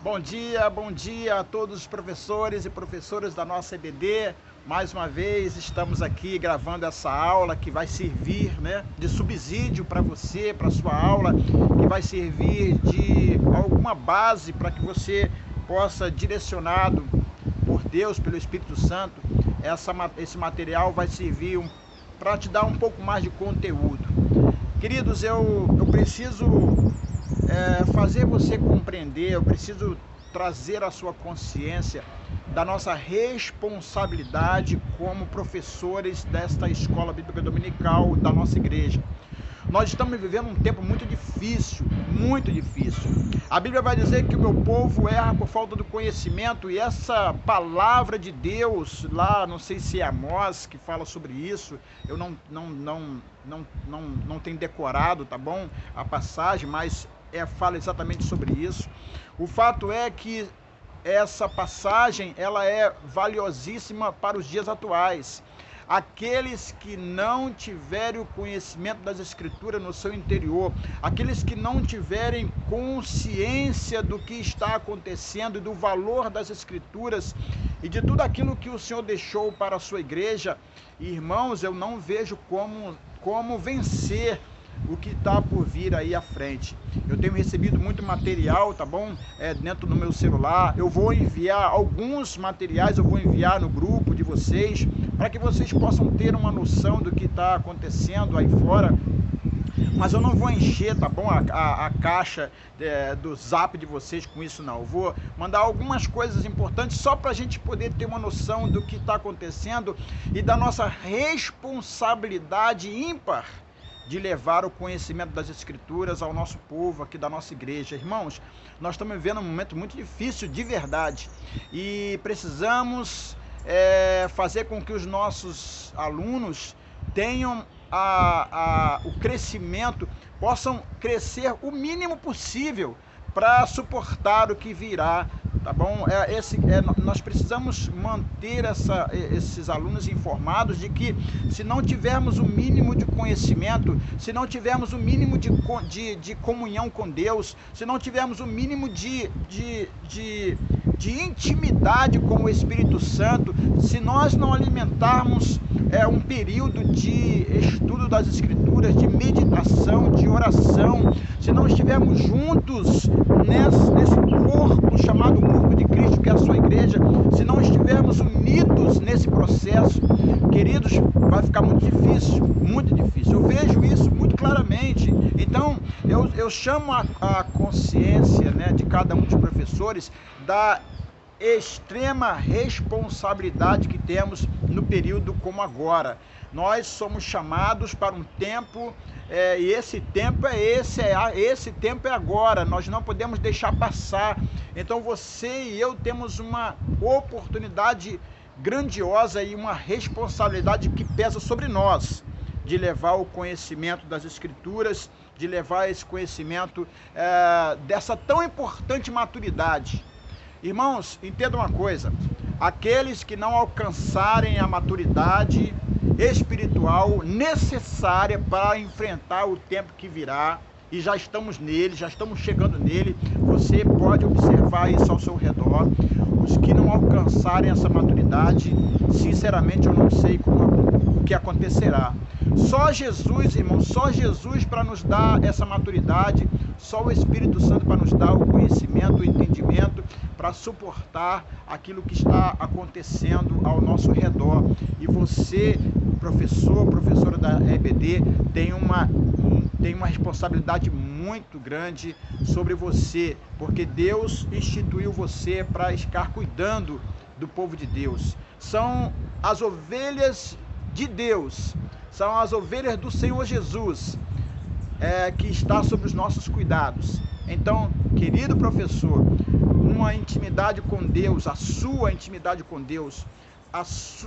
Bom dia a todos os professores e professoras da nossa EBD. Mais uma vez estamos aqui gravando essa aula que vai servir, de subsídio para você, para sua aula, que vai servir de alguma base para que você possa, direcionado por Deus, pelo Espírito Santo, esse material vai servir para te dar um pouco mais de conteúdo. Queridos, eu preciso fazer você compreender, eu preciso trazer à sua consciência da nossa responsabilidade como professores desta escola bíblica dominical da nossa igreja. Nós estamos vivendo um tempo muito difícil, muito difícil. A Bíblia vai dizer que o meu povo erra por falta do conhecimento, e essa palavra de Deus, lá, não sei se é Amós que fala sobre isso, eu não tenho decorado, tá bom, a passagem, mas fala exatamente sobre isso. O fato é que essa passagem, ela é valiosíssima para os dias atuais. Aqueles que não tiverem o conhecimento das Escrituras no seu interior, aqueles que não tiverem consciência do que está acontecendo, do valor das Escrituras e de tudo aquilo que o Senhor deixou para a sua igreja, irmãos, eu não vejo como vencer o que está por vir aí à frente. Eu tenho recebido muito material, tá bom? Dentro do meu celular. Eu vou enviar alguns materiais, eu vou enviar no grupo de vocês, para que vocês possam ter uma noção do que está acontecendo aí fora. Mas eu não vou encher, tá bom, a caixa do zap de vocês com isso, não. Eu vou mandar algumas coisas importantes só para a gente poder ter uma noção do que está acontecendo e da nossa responsabilidade ímpar de levar o conhecimento das Escrituras ao nosso povo aqui da nossa igreja. Irmãos, nós estamos vivendo um momento muito difícil de verdade e precisamos fazer com que os nossos alunos tenham o crescimento, possam crescer o mínimo possível para suportar o que virá, tá bom? Nós precisamos manter esses alunos informados de que, se não tivermos o mínimo de conhecimento, se não tivermos o mínimo de comunhão com Deus, se não tivermos o mínimo de intimidade com o Espírito Santo, se nós não alimentarmos um período de estudo das Escrituras, de meditação, de oração, se não estivermos juntos nesse corpo chamado corpo de Cristo, que é a sua igreja, se não estivermos unidos nesse processo, queridos, vai ficar muito difícil, muito difícil. Eu vejo isso muito claramente. Então, eu chamo a consciência, de cada um dos professores da extrema responsabilidade que temos no período como agora. Nós somos chamados para um tempo, e esse tempo esse tempo é agora. Nós não podemos deixar passar. Então você e eu temos uma oportunidade grandiosa e uma responsabilidade que pesa sobre nós, de levar o conhecimento das Escrituras, de levar esse conhecimento dessa tão importante maturidade. Irmãos, entendam uma coisa: aqueles que não alcançarem a maturidade espiritual necessária para enfrentar o tempo que virá, e já estamos nele, já estamos chegando nele, você pode observar isso ao seu redor. Os que não alcançarem essa maturidade, sinceramente eu não sei o que acontecerá. Só Jesus, irmão, só Jesus para nos dar essa maturidade, só o Espírito Santo para nos dar o conhecimento, o entendimento, para suportar aquilo que está acontecendo ao nosso redor. E você, professora da EBD, tem uma responsabilidade muito grande sobre você, porque Deus instituiu você para estar cuidando do povo de Deus. São as ovelhas de Deus, são as ovelhas do Senhor Jesus, que está sob os nossos cuidados. Então, querido professor, uma intimidade com Deus, a sua intimidade com Deus,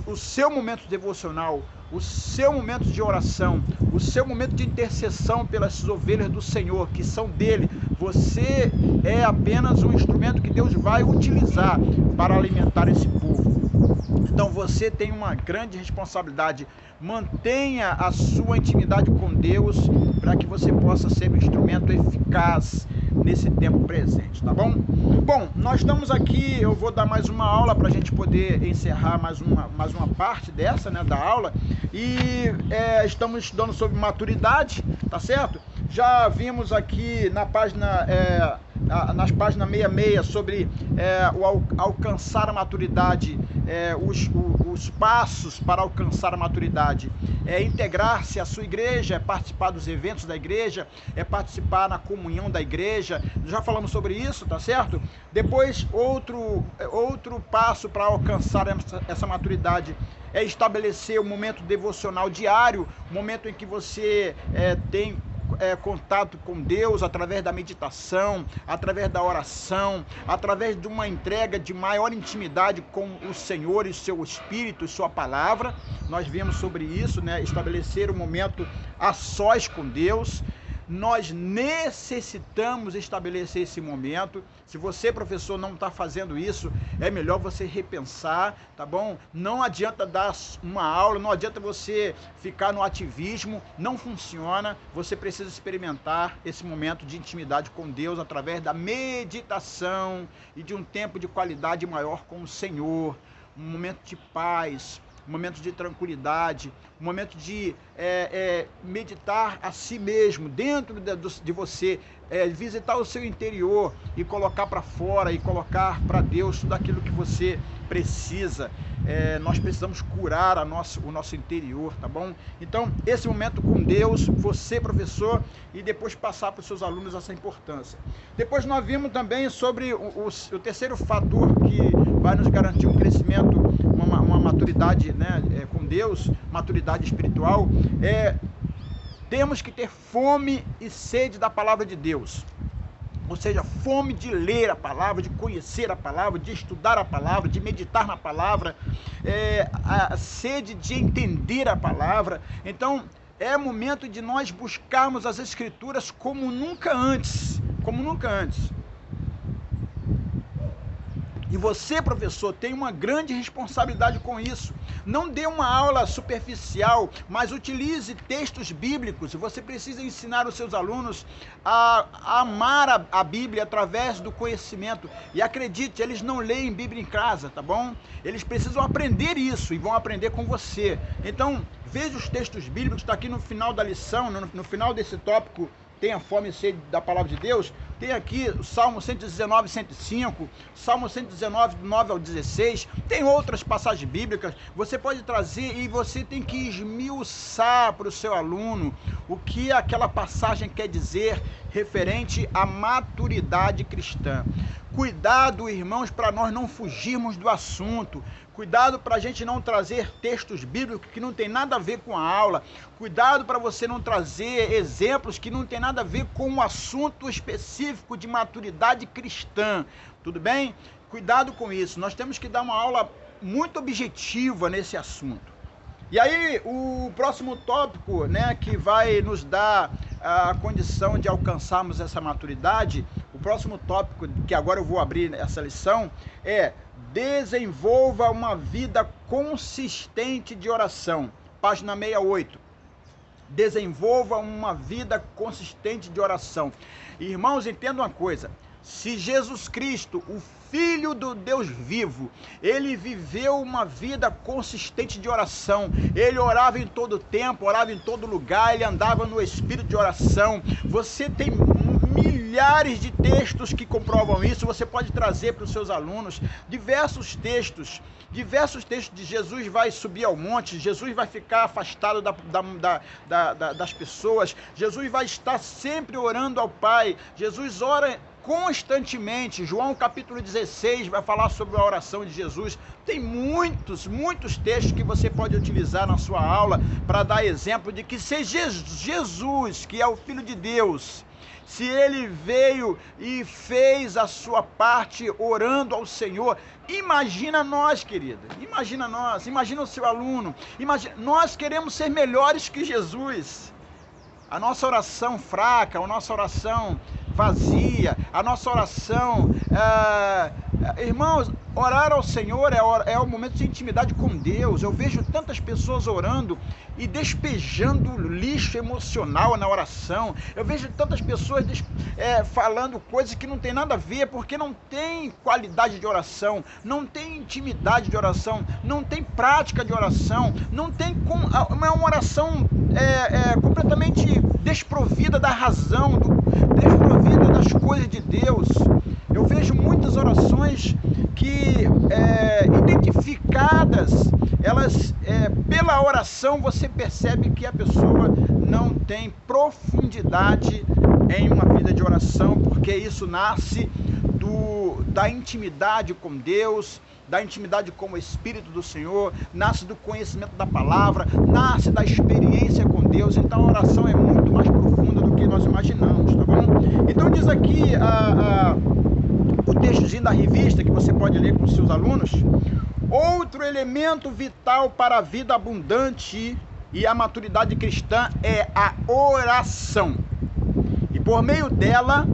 o seu momento devocional, o seu momento de oração, o seu momento de intercessão pelas ovelhas do Senhor, que são dele, você é apenas um instrumento que Deus vai utilizar para alimentar esse povo. Então você tem uma grande responsabilidade. Mantenha a sua intimidade com Deus para que você possa ser um instrumento eficaz nesse tempo presente, tá bom? Bom, nós estamos aqui, eu vou dar mais uma aula para a gente poder encerrar mais uma parte dessa, né, da aula, e estamos estudando sobre maturidade, tá certo? Já vimos aqui na página, nas páginas 66 sobre o alcançar a maturidade, os passos para alcançar a maturidade, integrar-se à sua igreja, participar dos eventos da igreja, participar na comunhão da igreja. Já falamos sobre isso, tá certo? Depois, outro passo para alcançar essa maturidade é estabelecer um momento devocional diário, momento em que você tem contato com Deus através da meditação, através da oração, através de uma entrega de maior intimidade com o Senhor e seu Espírito e sua palavra. Nós vimos sobre isso, né? Estabelecer um momento a sós com Deus. Nós necessitamos estabelecer esse momento. Se você, professor, não está fazendo isso, é melhor você repensar, tá bom? Não adianta dar uma aula, não adianta você ficar no ativismo, não funciona. Você precisa experimentar esse momento de intimidade com Deus através da meditação e de um tempo de qualidade maior com o Senhor, um momento de paz, um momento de tranquilidade, um momento de meditar a si mesmo, dentro de você, visitar o seu interior e colocar para fora e colocar para Deus tudo aquilo que você precisa. Nós precisamos curar o nosso interior, tá bom? Então, esse momento com Deus, você, professor, e depois passar para os seus alunos essa importância. Depois nós vimos também sobre o terceiro fator que vai nos garantir um crescimento, uma maturidade, né, com Deus, maturidade espiritual. Temos que ter fome e sede da palavra de Deus. Ou seja, fome de ler a palavra, de conhecer a palavra, de estudar a palavra, de meditar na palavra, a sede de entender a palavra. Então, é momento de nós buscarmos as Escrituras como nunca antes, como nunca antes. E você, professor, tem uma grande responsabilidade com isso. Não dê uma aula superficial, mas utilize textos bíblicos. Você precisa ensinar os seus alunos a amar a Bíblia através do conhecimento. E acredite, eles não leem Bíblia em casa, tá bom? Eles precisam aprender isso e vão aprender com você. Então, veja os textos bíblicos, está aqui no final da lição, no final desse tópico, tenha fome e sede da palavra de Deus. Tem aqui o Salmo 119, 105, Salmo 119, do 9 ao 16, tem outras passagens bíblicas, você pode trazer e você tem que esmiuçar para o seu aluno o que aquela passagem quer dizer referente à maturidade cristã. Cuidado, irmãos, para nós não fugirmos do assunto. Cuidado para a gente não trazer textos bíblicos que não tem nada a ver com a aula. Cuidado para você não trazer exemplos que não tem nada a ver com um assunto específico de maturidade cristã. Tudo bem? Cuidado com isso. Nós temos que dar uma aula muito objetiva nesse assunto. E aí, o próximo tópico, né, que vai nos dar a condição de alcançarmos essa maturidade, o próximo tópico, que agora eu vou abrir essa lição, é: desenvolva uma vida consistente de oração. Página 68. Desenvolva uma vida consistente de oração. Irmãos, entendam uma coisa. Se Jesus Cristo, o Filho do Deus vivo, ele viveu uma vida consistente de oração. Ele orava em todo tempo, orava em todo lugar, ele andava no espírito de oração. Você tem milhares de textos que comprovam isso. Você pode trazer para os seus alunos diversos textos de Jesus vai subir ao monte, Jesus vai ficar afastado das pessoas, Jesus vai estar sempre orando ao Pai, Jesus ora constantemente. João capítulo 16 vai falar sobre a oração de Jesus. Tem muitos textos que você pode utilizar na sua aula para dar exemplo de que se Jesus, que é o Filho de Deus, se ele veio e fez a sua parte orando ao Senhor, imagina nós, querida, imagina nós, imagina o seu aluno, nós queremos ser melhores que Jesus. A nossa oração fraca, a nossa oração vazia, a nossa oração, irmãos, orar ao Senhor é o momento de intimidade com Deus. Eu vejo tantas pessoas orando e despejando lixo emocional na oração. Eu vejo tantas pessoas falando coisas que não tem nada a ver, porque não tem qualidade de oração, não tem intimidade de oração, não tem prática de oração, não tem uma oração completamente desprovida da razão, desprovida das coisas de Deus. Eu vejo muitas orações que, identificadas, elas, pela oração, você percebe que a pessoa não tem profundidade em uma vida de oração, porque isso nasce da intimidade com Deus, da intimidade com o Espírito do Senhor, nasce do conhecimento da palavra, nasce da experiência com Deus. Então a oração é muito mais profunda do que nós imaginamos, tá bom? Então diz aqui o textozinho da revista, que você pode ler com os seus alunos: outro elemento vital para a vida abundante e a maturidade cristã é a oração. E por meio dela,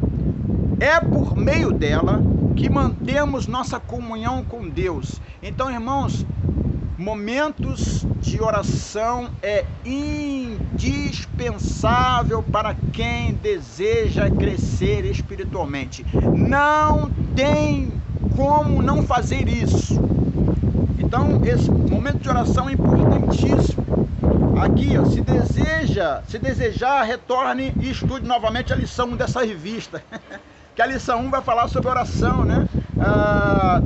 que mantemos nossa comunhão com Deus. Então, irmãos, momentos de oração é indispensável para quem deseja crescer espiritualmente. Não tem como não fazer isso. Então, esse momento de oração é importantíssimo. Aqui, ó, se desejar, retorne e estude novamente a lição 1 dessa revista. Que a lição 1 vai falar sobre oração, né?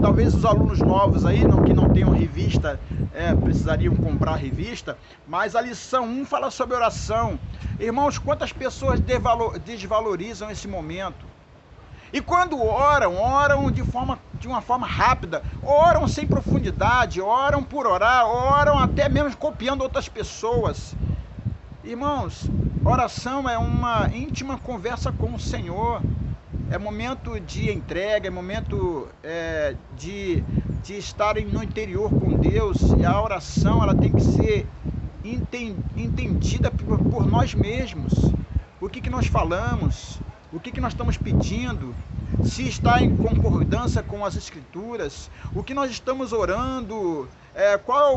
Talvez os alunos novos aí, que não tenham revista, precisariam comprar a revista, mas a lição 1 fala sobre oração. Irmãos, quantas pessoas desvalorizam esse momento? E quando oram de uma forma rápida, oram sem profundidade, oram por orar, oram até mesmo copiando outras pessoas. Irmãos, oração é uma íntima conversa com o Senhor. É momento de entrega, é momento de estar no interior com Deus. E a oração, ela tem que ser entendida por nós mesmos. O que nós falamos, o que nós estamos pedindo, se está em concordância com as Escrituras, o que nós estamos orando,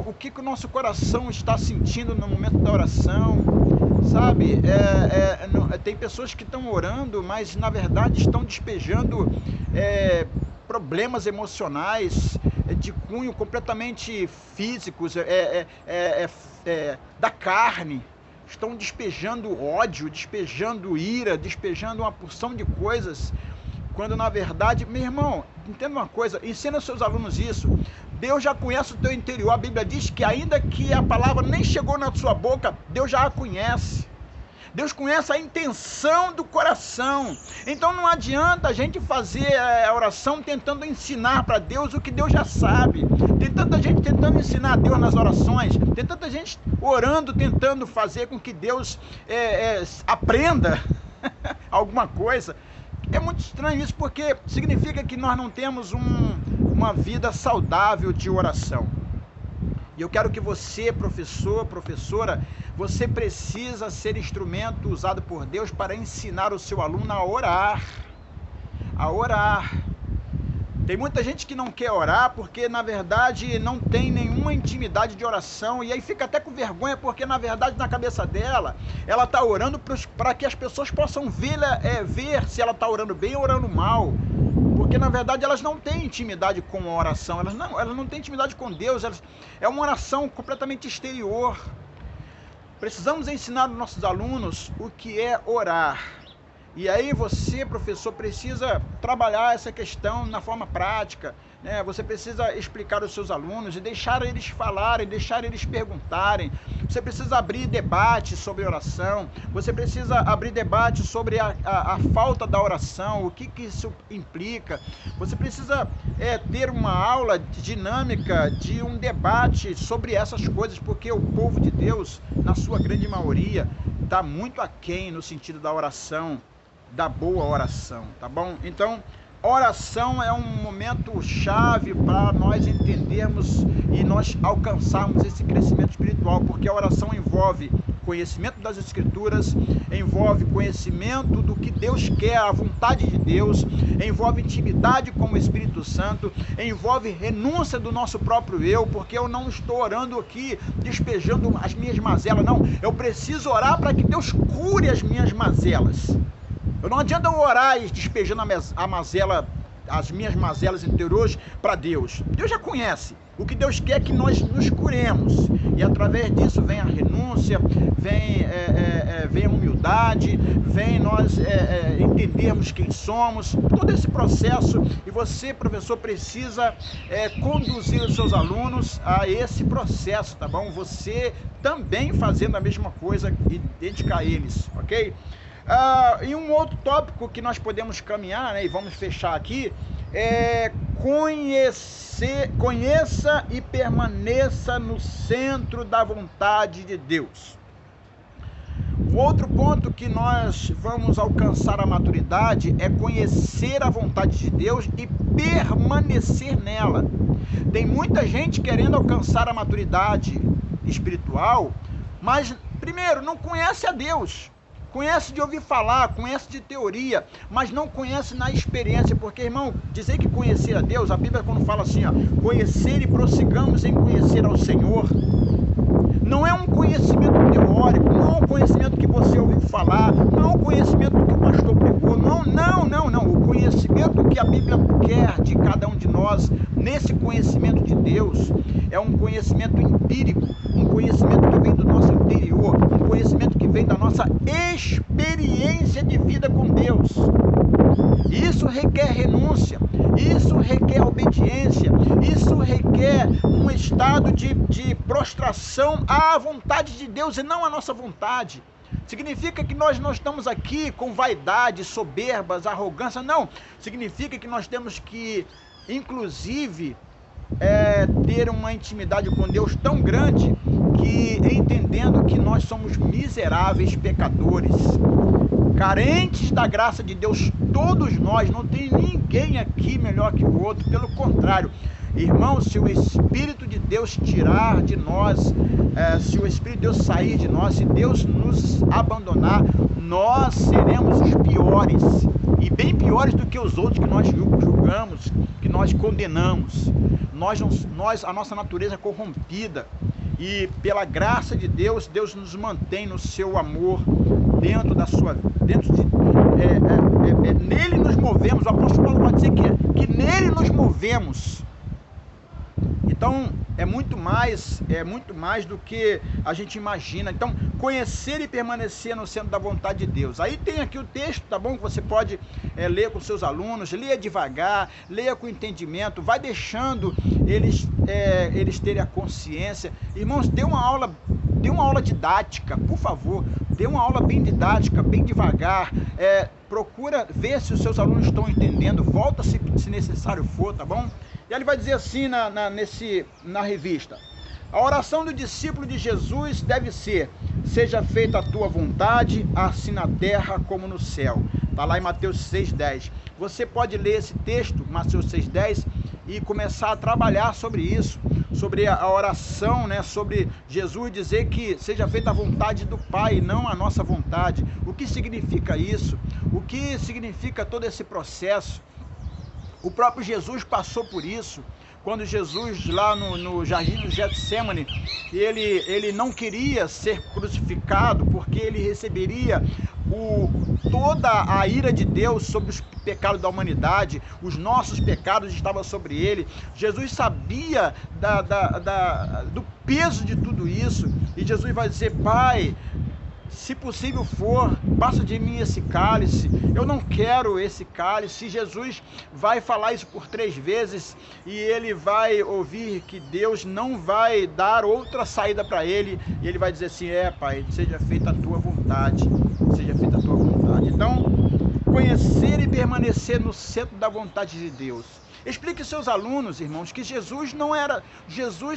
o que o nosso coração está sentindo no momento da oração. Sabe, tem pessoas que estão orando, mas na verdade estão despejando problemas emocionais de cunho completamente físicos, da carne. Estão despejando ódio, despejando ira, despejando uma porção de coisas, quando na verdade, meu irmão, entenda uma coisa, ensina aos seus alunos isso. Deus já conhece o teu interior. A Bíblia diz que ainda que a palavra nem chegou na sua boca, Deus já a conhece. Deus conhece a intenção do coração. Então não adianta a gente fazer a oração tentando ensinar para Deus o que Deus já sabe. Tem tanta gente tentando ensinar a Deus nas orações. Tem tanta gente orando, tentando fazer com que Deus aprenda alguma coisa. É muito estranho isso, porque significa que nós não temos uma vida saudável de oração. E eu quero que você, professor, professora, você precisa ser instrumento usado por Deus para ensinar o seu aluno a orar. A orar. Tem muita gente que não quer orar porque, na verdade, não tem nenhuma intimidade de oração. E aí fica até com vergonha porque, na verdade, na cabeça dela, ela está orando para que as pessoas possam ver se ela está orando bem ou orando mal. Porque, na verdade, elas não têm intimidade com a oração. Elas não têm intimidade com Deus. É uma oração completamente exterior. Precisamos ensinar aos nossos alunos o que é orar. E aí você, professor, precisa trabalhar essa questão na forma prática, né? Você precisa explicar aos seus alunos e deixar eles falarem, deixar eles perguntarem. Você precisa abrir debate sobre oração. Você precisa abrir debate sobre a falta da oração, o que isso implica. Você precisa ter uma aula dinâmica de um debate sobre essas coisas, porque o povo de Deus, na sua grande maioria, está muito aquém no sentido da oração, da boa oração, tá bom? Então, oração é um momento chave para nós entendermos e nós alcançarmos esse crescimento espiritual, porque a oração envolve conhecimento das Escrituras, envolve conhecimento do que Deus quer, a vontade de Deus, envolve intimidade com o Espírito Santo, envolve renúncia do nosso próprio eu, porque eu não estou orando aqui despejando as minhas mazelas, não. Eu preciso orar para que Deus cure as minhas mazelas. Eu não adianta eu orar e despejando a mazela, as minhas mazelas interiores para Deus. Deus já conhece. O que Deus quer é que nós nos curemos. E através disso vem a renúncia, vem a humildade, vem nós entendermos quem somos. Todo esse processo. E você, professor, precisa conduzir os seus alunos a esse processo, tá bom? Você também fazendo a mesma coisa e dedicar a eles, ok? E um outro tópico que nós podemos caminhar, né, e vamos fechar aqui, é conheça e permaneça no centro da vontade de Deus. O outro ponto que nós vamos alcançar a maturidade é conhecer a vontade de Deus e permanecer nela. Tem muita gente querendo alcançar a maturidade espiritual, mas primeiro não conhece a Deus. Conhece de ouvir falar, conhece de teoria, mas não conhece na experiência, porque, irmão, dizer que conhecer a Deus, a Bíblia quando fala assim, ó, conhecer e prossigamos em conhecer ao Senhor, não é um conhecimento teórico, não é um conhecimento que você ouviu falar, não é um conhecimento que o pastor pregou, não. O conhecimento que a Bíblia quer de cada um de nós, nesse conhecimento de Deus, é um conhecimento empírico, um conhecimento que vem do nosso interior, um conhecimento que vem da nossa experiência de vida com Deus. Isso requer renúncia, isso requer obediência, isso requer um estado de prostração à vontade de Deus e não à nossa vontade. Significa que nós não estamos aqui com vaidade, soberbas, arrogância, não. Significa que nós temos que, inclusive, ter uma intimidade com Deus tão grande que, entendendo que nós somos miseráveis pecadores, carentes da graça de Deus, todos nós, não tem ninguém aqui melhor que o outro, pelo contrário. Irmão, se o Espírito de Deus tirar de nós, se o Espírito de Deus sair de nós, se Deus nos abandonar, nós seremos os piores, e bem piores do que os outros que nós julgamos, que nós condenamos. A nossa natureza é corrompida, e pela graça de Deus, Deus nos mantém no seu amor, nele nos movemos. O apóstolo Paulo pode dizer que nele nos movemos. Então, é muito mais do que a gente imagina. Então, conhecer e permanecer no centro da vontade de Deus. Aí tem aqui o texto, tá bom? Que você pode ler com seus alunos, leia devagar, leia com entendimento, vai deixando eles terem a consciência. Irmãos, dê uma aula didática, por favor, dê uma aula bem didática, bem devagar, procura ver se os seus alunos estão entendendo, volta se necessário for, tá bom? E ele vai dizer assim na revista: a oração do discípulo de Jesus deve ser: seja feita a tua vontade, assim na terra como no céu. Está lá em Mateus 6,10. Você pode ler esse texto, Mateus 6,10, e começar a trabalhar sobre isso, sobre a oração, né? Sobre Jesus dizer que seja feita a vontade do Pai, não a nossa vontade. O que significa isso? O que significa todo esse processo? O próprio Jesus passou por isso. Quando Jesus, lá no jardim do Getsêmani, ele não queria ser crucificado, porque ele receberia toda a ira de Deus sobre os pecados da humanidade. Os nossos pecados estavam sobre ele. Jesus sabia do peso de tudo isso, e Jesus vai dizer: Pai, se possível for, passa de mim esse cálice, eu não quero esse cálice. Jesus vai falar isso por 3 vezes, e ele vai ouvir que Deus não vai dar outra saída para ele, e ele vai dizer assim: Pai, seja feita a tua vontade, seja feita a tua vontade. Então, conhecer e permanecer no centro da vontade de Deus. Explique aos seus alunos, irmãos, que Jesus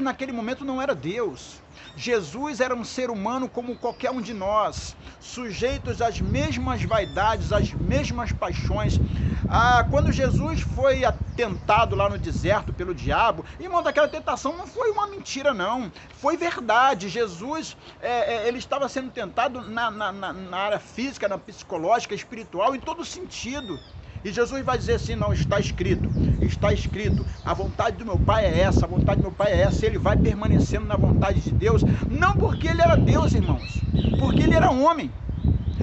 naquele momento não era Deus. Jesus era um ser humano como qualquer um de nós, sujeitos às mesmas vaidades, às mesmas paixões. Quando Jesus foi tentado lá no deserto pelo diabo, irmão, daquela tentação não foi uma mentira, não, foi verdade. Jesus, ele estava sendo tentado na área física, na psicológica, espiritual, em todo sentido. E Jesus vai dizer assim: não, está escrito, a vontade do meu Pai é essa, a vontade do meu Pai é essa. Ele vai permanecendo na vontade de Deus, não porque ele era Deus, irmãos, porque ele era homem.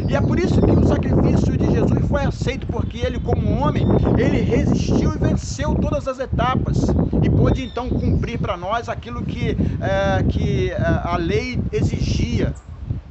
E é por isso que o sacrifício de Jesus foi aceito, porque ele, como homem, ele resistiu e venceu todas as etapas, e pôde então cumprir para nós aquilo que a lei exigia.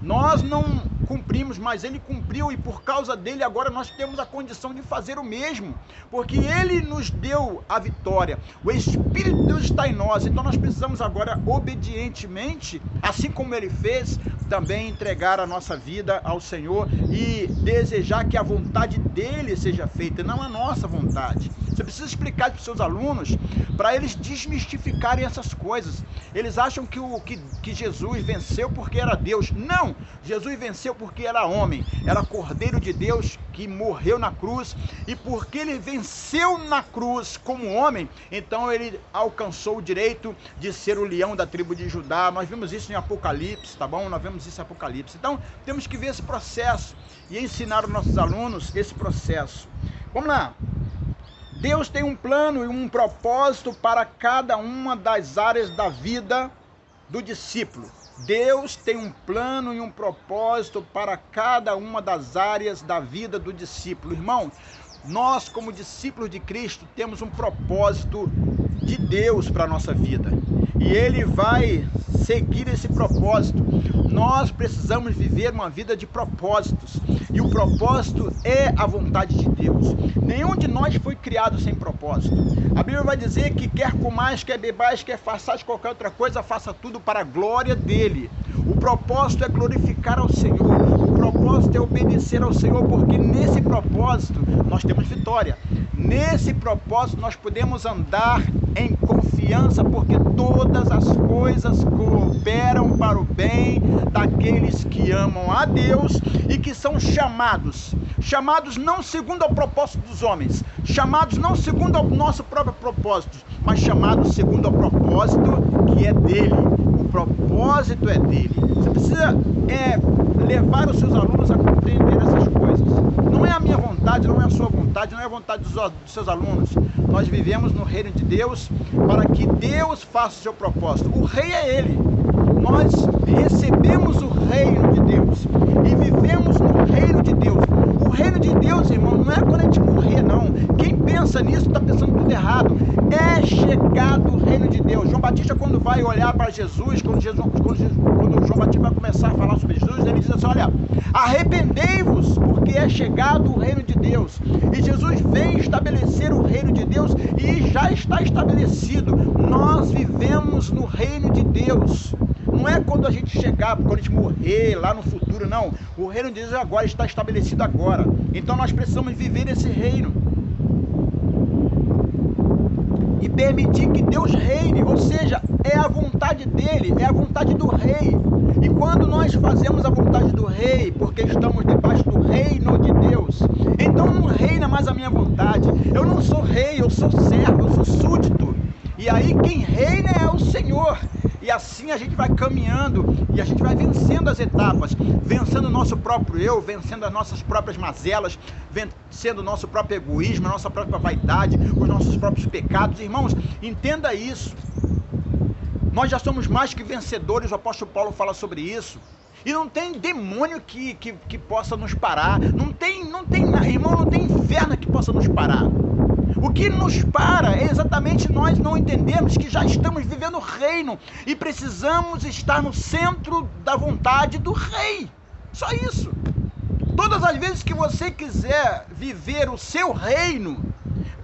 Nós não cumprimos, mas ele cumpriu, e por causa dele agora nós temos a condição de fazer o mesmo, porque ele nos deu a vitória, o Espírito de Deus está em nós. Então nós precisamos agora, obedientemente, assim como ele fez, também entregar a nossa vida ao Senhor e desejar que a vontade dele seja feita, não a nossa vontade. Você precisa explicar para os seus alunos, para eles desmistificarem essas coisas. Eles acham que Jesus venceu porque era Deus. Não! Jesus venceu porque era homem, era Cordeiro de Deus que morreu na cruz, e porque ele venceu na cruz como homem, então ele alcançou o direito de ser o leão da tribo de Judá. Nós vimos isso em Apocalipse, tá bom? Nós vemos isso em Apocalipse. Então temos que ver esse processo e ensinar aos nossos alunos esse processo. Vamos lá. Deus tem um plano e um propósito para cada uma das áreas da vida do discípulo. Deus tem um plano e um propósito para cada uma das áreas da vida do discípulo. Irmão, nós como discípulos de Cristo temos um propósito de Deus para a nossa vida. E Ele vai seguir esse propósito. Nós precisamos viver uma vida de propósitos. E o propósito é a vontade de Deus. Nenhum de nós foi criado sem propósito. A Bíblia vai dizer que quer comais, quer bebais, quer façais qualquer outra coisa, faça tudo para a glória dEle. O propósito é glorificar ao Senhor. O propósito é obedecer ao Senhor, porque nesse propósito nós temos vitória. Nesse propósito nós podemos andar em confiança, porque todas as coisas cooperam para o bem daqueles que amam a Deus e que são chamados não segundo o propósito dos homens, chamados não segundo o nosso próprio propósito, mas chamados segundo o propósito que é dele. O propósito é dele. Você precisa levar os seus alunos a compreender essas coisas. Não é a minha vontade, não é a sua vontade, não é a vontade dos seus alunos. Nós vivemos no reino de Deus para que Deus faça o seu propósito. O rei é ele. Nós recebemos o reino de Deus e vivemos no reino de Deus. O reino de Deus, irmão, não é quando a gente morrer, não. Quem pensa nisso está pensando tudo errado. É chegado o reino de Deus. João Batista, quando vai olhar para Jesus, quando João Batista vai começar a falar sobre Jesus, ele diz assim: olha, arrependei-vos, porque é chegado o reino de Deus. E Jesus vem estabelecer o reino de Deus e já está estabelecido. Nós vivemos no reino de Deus. Não é quando a gente chegar, quando a gente morrer lá no futuro, não. O reino de Deus agora está estabelecido agora. Então nós precisamos viver esse reino e permitir que Deus reine, ou seja, é a vontade dele, é a vontade do rei. E quando nós fazemos a vontade do rei, porque estamos debaixo do reino de Deus, então não reina mais a minha vontade. Eu não sou rei, eu sou servo, eu sou súdito. E aí quem reina é o Senhor. E assim a gente vai caminhando e a gente vai vencendo as etapas, vencendo o nosso próprio eu, vencendo as nossas próprias mazelas, vencendo o nosso próprio egoísmo, a nossa própria vaidade, os nossos próprios pecados. Irmãos, entenda isso. Nós já somos mais que vencedores, o apóstolo Paulo fala sobre isso. E não tem demônio que possa nos parar. Não tem, irmão, não tem inferno que possa nos parar. O que nos para é exatamente nós não entendemos que já estamos vivendo o reino e precisamos estar no centro da vontade do rei. Só isso. Todas as vezes que você quiser viver o seu reino,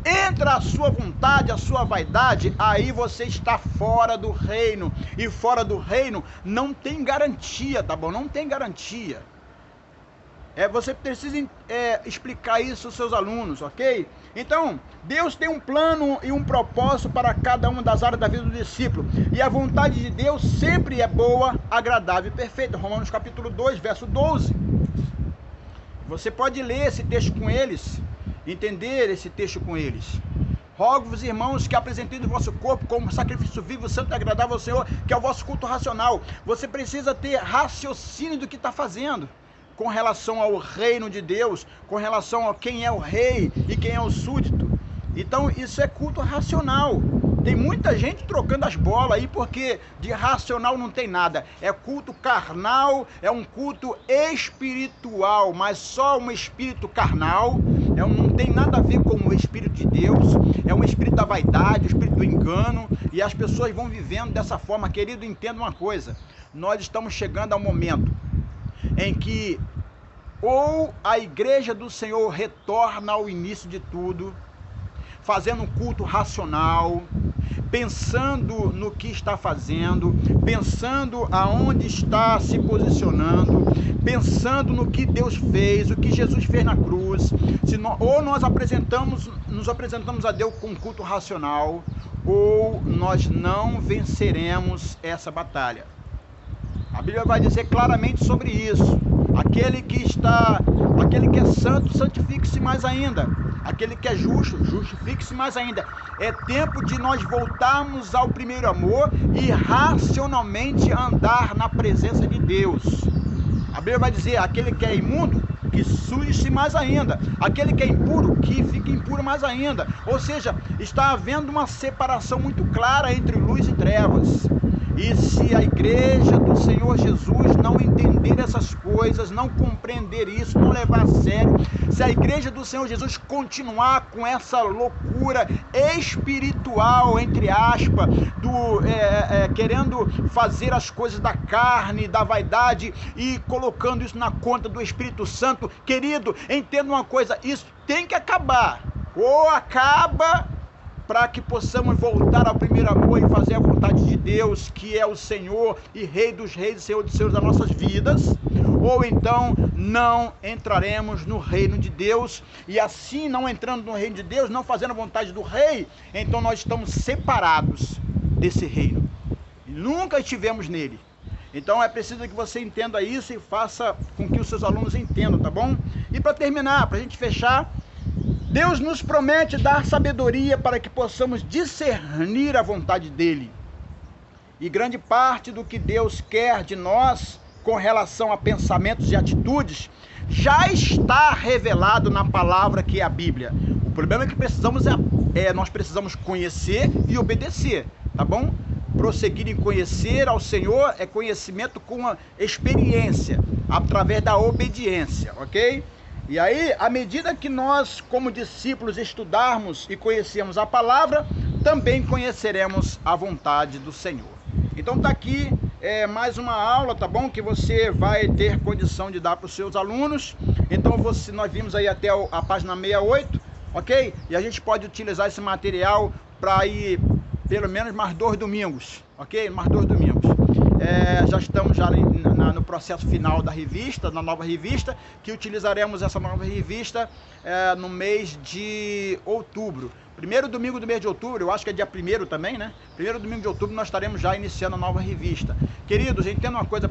entra a sua vontade, a sua vaidade, aí você está fora do reino. E fora do reino não tem garantia, tá bom? Não tem garantia. Você precisa explicar isso aos seus alunos, ok? Então, Deus tem um plano e um propósito para cada uma das áreas da vida do discípulo. E a vontade de Deus sempre é boa, agradável e perfeita. Romanos capítulo 2, verso 12. Você pode ler esse texto com eles, entender esse texto com eles. Rogo-vos, irmãos, que apresenteis o vosso corpo como sacrifício vivo, santo e agradável ao Senhor, que é o vosso culto racional. Você precisa ter raciocínio do que está fazendo com relação ao reino de Deus, com relação a quem é o rei e quem é o súdito. Então isso é culto racional. Tem muita gente trocando as bolas aí porque de racional não tem nada. É culto carnal, é um culto espiritual, mas só um espírito carnal. Não tem nada a ver com o espírito de Deus. É um espírito da vaidade, o espírito do engano. E as pessoas vão vivendo dessa forma. Querido, entenda uma coisa. Nós estamos chegando ao momento em que ou a igreja do Senhor retorna ao início de tudo, fazendo um culto racional, pensando no que está fazendo, pensando aonde está se posicionando, pensando no que Deus fez, o que Jesus fez na cruz. Ou nós nos apresentamos a Deus com um culto racional, ou nós não venceremos essa batalha. A Bíblia vai dizer claramente sobre isso. Aquele que é santo, santifique-se mais ainda. Aquele que é justo, justifique-se mais ainda. É tempo de nós voltarmos ao primeiro amor e racionalmente andar na presença de Deus. A Bíblia vai dizer, aquele que é imundo, que suje-se mais ainda. Aquele que é impuro, que fique impuro mais ainda. Ou seja, está havendo uma separação muito clara entre luz e trevas. E se a igreja do Senhor Jesus não entender essas coisas, não compreender isso, não levar a sério, se a igreja do Senhor Jesus continuar com essa loucura espiritual, entre aspas, querendo fazer as coisas da carne, da vaidade e colocando isso na conta do Espírito Santo, querido, entenda uma coisa, isso tem que acabar. Ou acaba, para que possamos voltar ao primeiro amor e fazer a vontade de Deus, que é o Senhor e Rei dos Reis e Senhor dos Senhores das nossas vidas, ou então não entraremos no reino de Deus, e assim não entrando no reino de Deus, não fazendo a vontade do Rei, então nós estamos separados desse reino, e nunca estivemos nele. Então é preciso que você entenda isso e faça com que os seus alunos entendam, tá bom? E para terminar, para a gente fechar, Deus nos promete dar sabedoria para que possamos discernir a vontade dele. E grande parte do que Deus quer de nós com relação a pensamentos e atitudes já está revelado na palavra que é a Bíblia. O problema é que nós precisamos conhecer e obedecer, tá bom? Prosseguir em conhecer ao Senhor é conhecimento com a experiência, através da obediência, ok? E aí, à medida que nós, como discípulos, estudarmos e conhecermos a palavra, também conheceremos a vontade do Senhor. Então está aqui mais uma aula, tá bom? Que você vai ter condição de dar para os seus alunos. Então nós vimos aí até a página 68, ok? E a gente pode utilizar esse material para ir pelo menos mais 2 domingos, ok? Mais 2 domingos. Já estamos no processo final da revista, na nova revista, que utilizaremos essa nova revista no mês de outubro. Primeiro domingo do mês de outubro, eu acho que é dia 1º também, né? Primeiro domingo de outubro nós estaremos já iniciando a nova revista. Queridos, entenda uma coisa,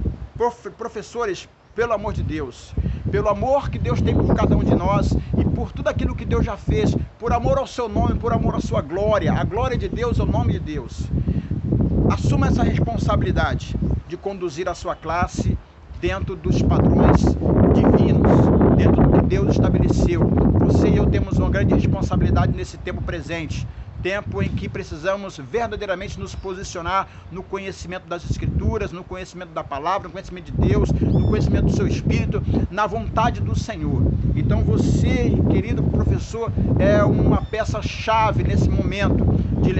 professores, pelo amor de Deus, pelo amor que Deus tem por cada um de nós e por tudo aquilo que Deus já fez, por amor ao seu nome, por amor à sua glória, a glória de Deus é o nome de Deus. Assuma essa responsabilidade de conduzir a sua classe dentro dos padrões divinos, dentro do que Deus estabeleceu. Você e eu temos uma grande responsabilidade nesse tempo presente, tempo em que precisamos verdadeiramente nos posicionar no conhecimento das Escrituras, no conhecimento da palavra, no conhecimento de Deus, no conhecimento do seu Espírito, na vontade do Senhor. Então você, querido professor, é uma peça-chave nesse momento de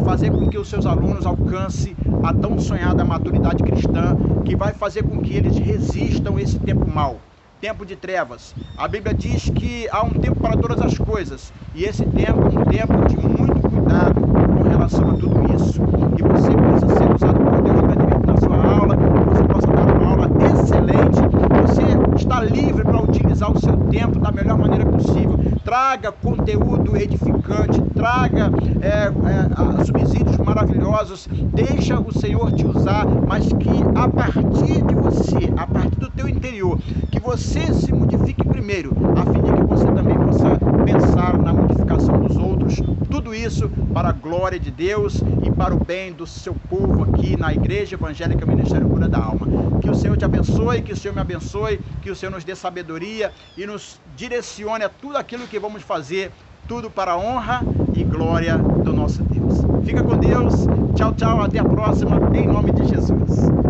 fazer com que os seus alunos alcancem a tão sonhada maturidade cristã, que vai fazer com que eles resistam a esse tempo mau, tempo de trevas. A Bíblia diz que há um tempo para todas as coisas, e esse tempo é um tempo de muito cuidado com relação a tudo isso. Que você possa ser usado por Deus grandemente na sua aula, que você possa dar uma aula excelente, você está livre para utilizar o seu tempo da melhor maneira possível. Traga conteúdo edificante, traga subsídios maravilhosos, deixa o Senhor te usar, mas que a partir de você, a partir do teu interior, que você se modifique primeiro, a fim de que você também possa pensar na modificação dos outros, tudo isso para a glória de Deus e para o bem do seu povo aqui na Igreja Evangélica Ministério Cura da Alma. Que o Senhor te abençoe, que o Senhor me abençoe, que o Senhor nos dê sabedoria e nos direcione a tudo aquilo que vamos fazer, tudo para a honra e glória do nosso Deus. Fica com Deus, tchau, tchau, até a próxima, em nome de Jesus.